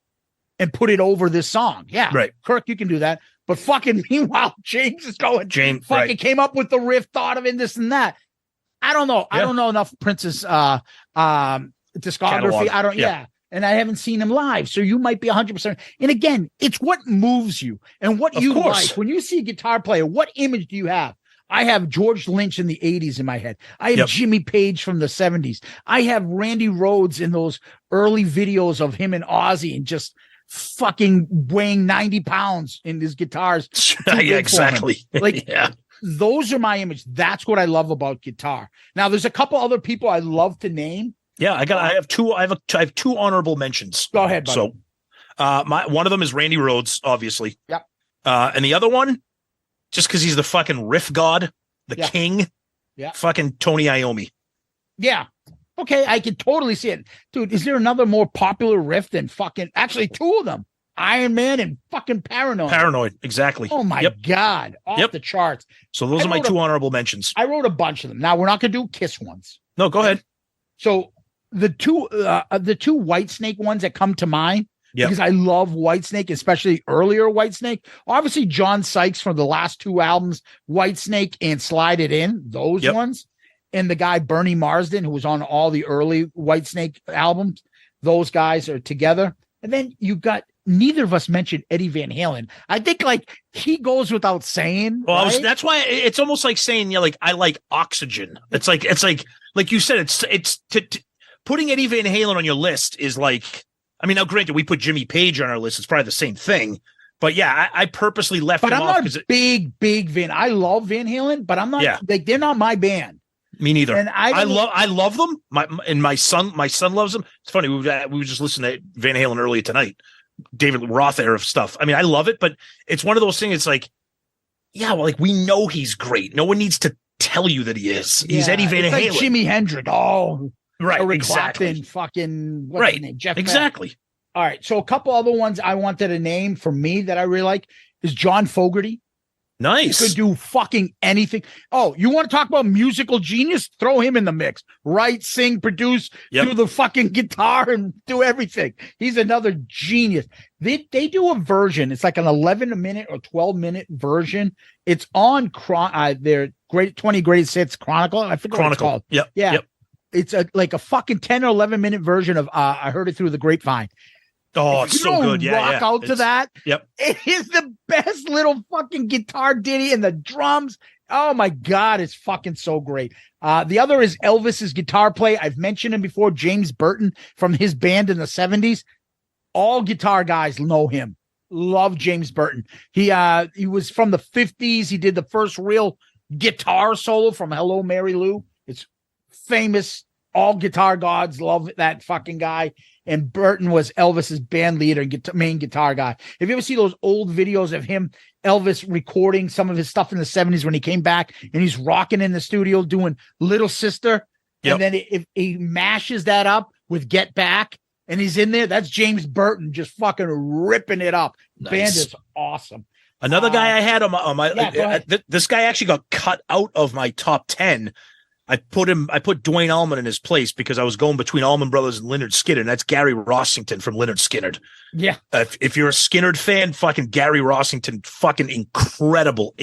and put it over this song. Yeah. Right. Kirk, you can do that. But fucking meanwhile, James is going, James fucking came up with the riff, thought of it, this and that. I don't know. I don't know enough Prince's discography. Catalog. I don't, yeah. And I haven't seen him live. So you might be 100%. And again, it's what moves you and what you like. When you see a guitar player, what image do you have? I have George Lynch in the 80s in my head. I have Jimmy Page from the 70s. I have Randy Rhoads in those early videos of him and Ozzy and just fucking weighing 90 pounds in his guitars. Yeah, exactly. Like, those are my image. That's what I love about guitar. Now, there's a couple other people I love to name. Yeah, I have two honorable mentions. Go ahead, buddy. So, one of them is Randy Rhoads, obviously. Yep. And the other one, just because he's the fucking riff god, the king. Yeah. Fucking Tony Iommi. Yeah. Okay, I can totally see it, dude. Is there another more popular riff than fucking? Actually, two of them: Iron Man and fucking Paranoid. Paranoid, exactly. Oh my God, off the charts. So those are my two honorable mentions. I wrote a bunch of them. Now we're not gonna do Kiss ones. No, go ahead. So the two Whitesnake ones that come to mind, because I love Whitesnake, especially earlier Whitesnake. Obviously, John Sykes from the last two albums, Whitesnake and Slide It In, those ones. And the guy Bernie Marsden, who was on all the early Whitesnake albums, those guys are together. And then you got, neither of us mentioned Eddie Van Halen. I think like he goes without saying. Well, right? That's why it's almost like saying, like, I like Oxygen. It's like you said, it's putting Eddie Van Halen on your list is like, I mean, now granted, we put Jimmy Page on our list. It's probably the same thing. But yeah, I purposely left him off. But I'm not big Van. I love Van Halen, but I'm not like, they're not my band. Me neither. And I love them. My son loves them. It's funny. We were just listening to Van Halen earlier tonight, David Roth era of stuff. I mean, I love it, but it's one of those things. It's like, yeah, well, like we know he's great. No one needs to tell you that he is. He's Eddie Van Halen. Like Jimi Hendrix. Oh, right. Eric Exactly. Clapton, fucking what's his name? Jeff. Exactly. Beck. All right. So a couple other ones I wanted to name for me that I really like is John Fogerty. Nice. He could do fucking anything. Oh, you want to talk about musical genius? Throw him in the mix. Write, sing, produce, do the fucking guitar and do everything. He's another genius. They do a version. It's like an 11-minute or 12-minute version. It's on their great 20 greatest hits Chronicle. I forget what it's called. Yeah. It's like a fucking 10 or 11-minute version of I Heard It Through the Grapevine. Oh, it's so good. Yeah. Rock out to that. Yep. It is the best little fucking guitar ditty and the drums. Oh my God. It's fucking so great. The other is Elvis's guitar play. I've mentioned him before. James Burton from his band in the 70s. All guitar guys know him. Love James Burton. He was from the 50s. He did the first real guitar solo from Hello, Mary Lou. It's famous. All guitar gods love that fucking guy. And Burton was Elvis's band leader and main guitar guy. If you ever see those old videos of him, Elvis recording some of his stuff in the 70s when he came back and he's rocking in the studio doing Little Sister. And then if he mashes that up with Get Back and he's in there, that's James Burton just fucking ripping it up. Nice. Band is awesome. Another guy I had on my this guy actually got cut out of my top 10. I put Dwayne Allman in his place because I was going between Allman Brothers and Lynyrd Skynyrd, and that's Gary Rossington from Lynyrd Skynyrd. Yeah. If you're a Skynyrd fan, fucking Gary Rossington, fucking incredible.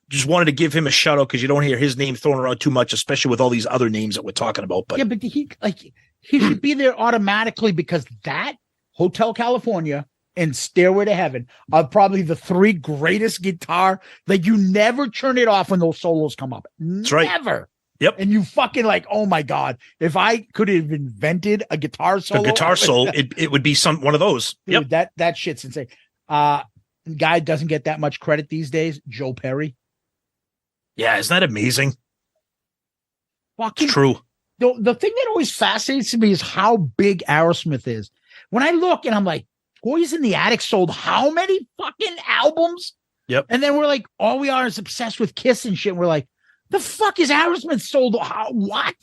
Just wanted to give him a shout out because you don't hear his name thrown around too much, especially with all these other names that we're talking about. But yeah, but he should be there automatically because that Hotel California and Stairway to Heaven are probably the three greatest guitar. Like you never turn it off when those solos come up. That's never. Right. Yep. And you fucking like, oh my God, if I could have invented a guitar solo, it would be one of those. Dude, that shit's insane. Guy doesn't get that much credit these days. Joe Perry. Yeah, isn't that amazing? Fucking it's true. The thing that always fascinates me is how big Aerosmith is. When I look and I'm like, Boys in the Attic sold how many fucking albums? Yep. And then we're like, all we are is obsessed with Kiss and shit. And we're like, the fuck is Aerosmith sold? What?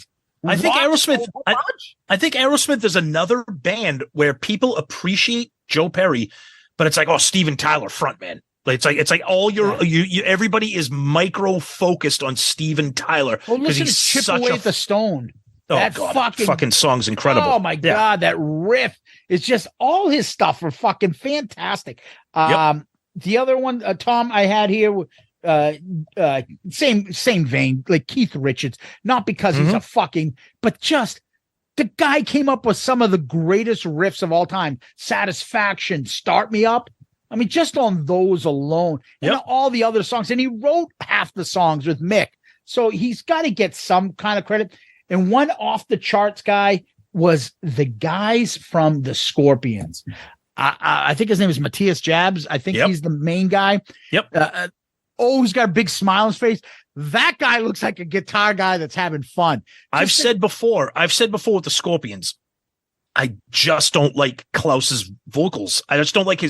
I think rock Aerosmith. so much. I think Aerosmith is another band where people appreciate Joe Perry, but it's like, oh, Steven Tyler frontman. It's like all you everybody is micro focused on Steven Tyler Well, because listen he's to Chip such Away a at the Stone. oh That god, fucking song's incredible. Oh my god, that riff is just all his stuff are fucking fantastic. The other one, Tom, I had here, same vein, like Keith Richards, not because he's a fucking, but just the guy came up with some of the greatest riffs of all time. Satisfaction, Start Me Up. I mean, just on those alone, and all the other songs, and he wrote half the songs with Mick, so he's got to get some kind of credit. And one off the charts guy was the guys from the Scorpions. I think his name is Matthias Jabs. I think he's the main guy. He's got a big smile on his face. That guy looks like a guitar guy that's having fun. I've said before with the Scorpions, I just don't like Klaus's vocals. I don't like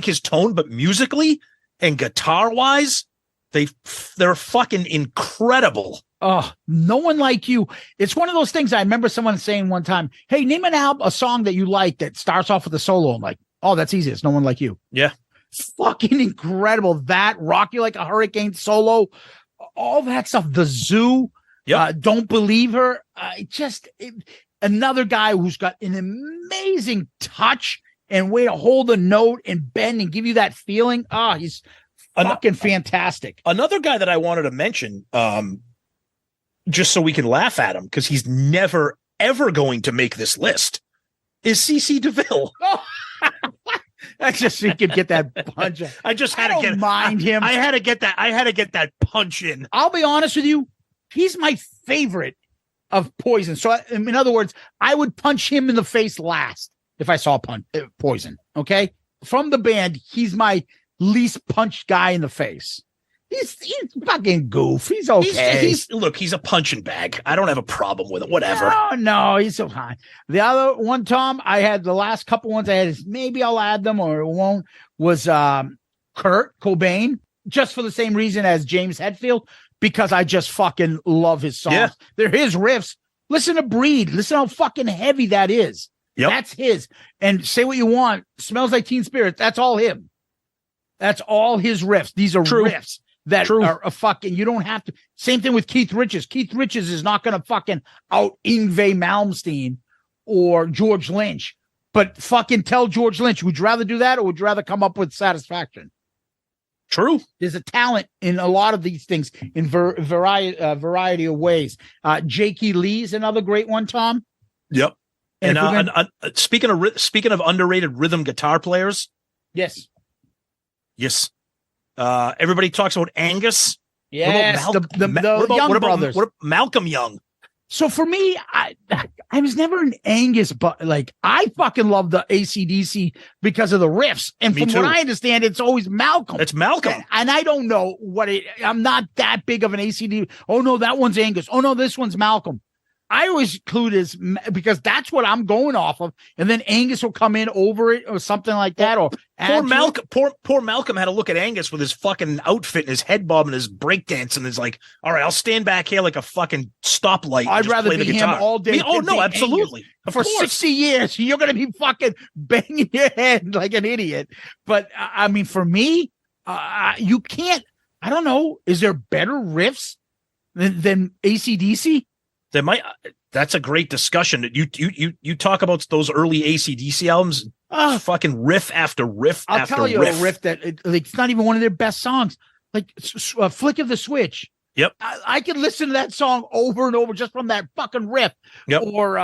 his tone, but musically and guitar wise, they're fucking incredible. Oh, No One Like You. It's one of those things I remember someone saying one time, hey, name a song that you like that starts off with a solo. I'm like, oh, that's easy. It's No One Like You. Yeah. Fucking incredible. That Rock You Like a Hurricane solo, all that stuff. The Zoo. Don't Believe Her. Another guy who's got an amazing touch and way to hold a note and bend and give you that feeling. He's fucking fantastic. Another guy that I wanted to mention, just so we can laugh at him, because he's never, ever going to make this list, is CC DeVille. I just so you could get that punch. I don't mind him. I had to get that punch in. I'll be honest with you. He's my favorite of Poison. So in other words, I would punch him in the face last if I saw Poison. Okay. From the band, he's my least punched guy in the face. He's fucking goof. He's okay. He's a punching bag. I don't have a problem with it. Whatever. No, he's so fine. The other one, Tom, I had the last couple ones I had is maybe I'll add them or it won't, was Kurt Cobain, just for the same reason as James Hetfield, because I just fucking love his songs. Yeah. They're his riffs. Listen to Breed. Listen how fucking heavy that is. Yep. That's his. And say what you want. Smells Like Teen Spirit. That's all him. That's all his riffs. These are riffs that are a fucking, you don't have to. Same thing with Keith Richards. Keith Richards is not going to fucking out Yngwie Malmsteen or George Lynch, but fucking tell George Lynch, would you rather do that or would you rather come up with Satisfaction? True. There's a talent in a lot of these things in variety of ways. Jakey Lee's another great one, Tom. Yep. And speaking of underrated rhythm guitar players. Yes. Everybody talks about Angus. Yes, the Young brothers. What about Malcolm Young? So for me, I was never an Angus, but like I fucking love the AC/DC because of the riffs. And from what I understand, it's always Malcolm. It's Malcolm. And I don't know I'm not that big of an AC/DC. Oh no, that one's Angus. Oh no, this one's Malcolm. I always include as because that's what I'm going off of, and then Angus will come in over it or something like that. Or poor Malcolm had to look at Angus with his fucking outfit and his head bob and his breakdance, and is like, all right, I'll stand back here like a fucking stoplight. I'd rather play be him all day. Oh no, absolutely. For 60 years, you're gonna be fucking banging your head like an idiot. But I mean, for me, you can't. I don't know. Is there better riffs than AC/DC? There might. That's a great discussion. You talk about those early AC/DC albums, fucking riff after riff. I'll tell you a riff that it's not even one of their best songs. Like Flick of the Switch. Yep. I could listen to that song over and over just from that fucking riff. Yep. Or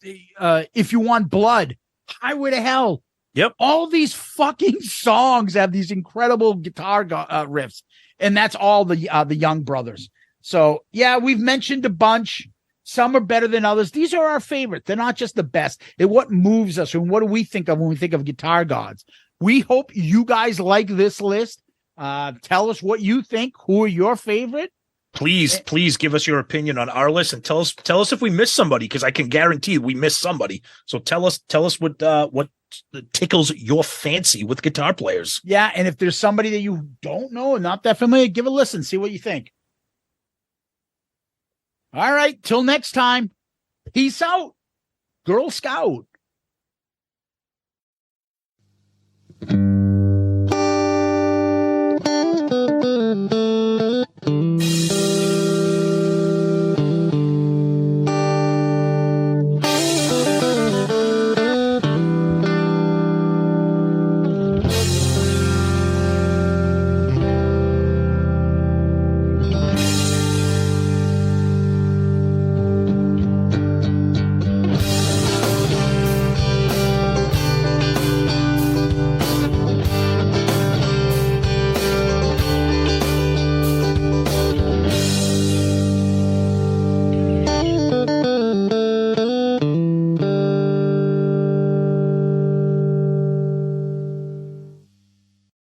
If You Want Blood, Highway to Hell. Yep. All these fucking songs have these incredible guitar riffs, and that's all the Young brothers. So yeah, we've mentioned a bunch. Some are better than others. These are our favorites. They're not just the best. It's what moves us, and what do we think of when we think of guitar gods? We hope you guys like this list. Tell us what you think. Who are your favorite? Please give us your opinion on our list, and tell us if we missed somebody, because I can guarantee we missed somebody. So tell us what tickles your fancy with guitar players. Yeah, and if there's somebody that you don't know and not that familiar, give a listen. See what you think. All right. Till next time. Peace out, Girl Scout.